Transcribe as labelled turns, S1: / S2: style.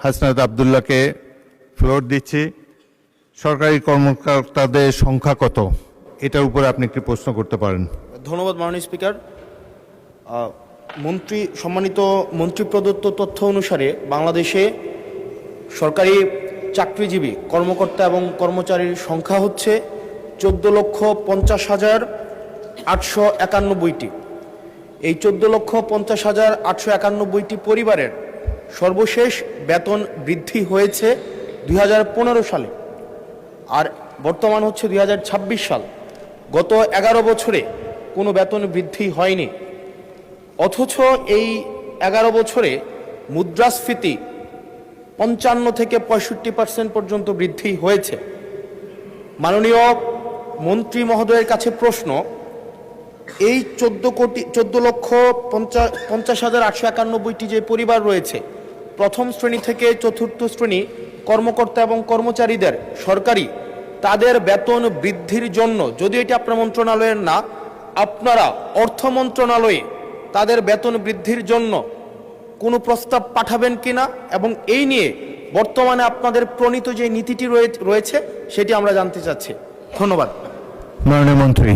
S1: Hasnat আব্দুল্লাহকে floor দিচ্ছি। সরকারি কর্মকর্তাদের সংখ্যা কত, এটার উপরে আপনি একটি প্রশ্ন করতে পারেন।
S2: ধন্যবাদ মাননীয় স্পিকার। সম্মানিত মন্ত্রী প্রদত্ত তথ্য অনুসারে বাংলাদেশে সরকারি চাকরিজীবী কর্মকর্তা এবং কর্মচারীর সংখ্যা হচ্ছে 14,50,891টি। এই 14,50,891টি পরিবারের সর্বশেষ বেতন বৃদ্ধি হয়েছে 2015 সালে, আর বর্তমান হচ্ছে 2026 সাল। গত 11 বছরে কোনো বেতন বৃদ্ধি হয়নি, অথচ এই 11 বছরে মুদ্রাস্ফীতি 55 থেকে 65% পর্যন্ত বৃদ্ধি হয়েছে। মাননীয় মন্ত্রী মহোদয়ের কাছে প্রশ্ন, এই 14,50,891টি যে পরিবার রয়েছে, প্রথম শ্রেণী থেকে চতুর্থ শ্রেণী কর্মকর্তা এবং কর্মচারীদের সরকারি তাদের বেতন বৃদ্ধির জন্য, যদিও এটি আপনার মন্ত্রণালয়ের না, আপনারা অর্থ মন্ত্রণালয়ে তাদের বেতন বৃদ্ধির জন্য কোনো প্রস্তাব পাঠাবেন কিনা, এবং এই নিয়ে বর্তমানে আপনাদের প্রণীত যে নীতিটি রয়েছে সেটি আমরা জানতে চাচ্ছি। ধন্যবাদ।
S1: মাননীয় মন্ত্রী।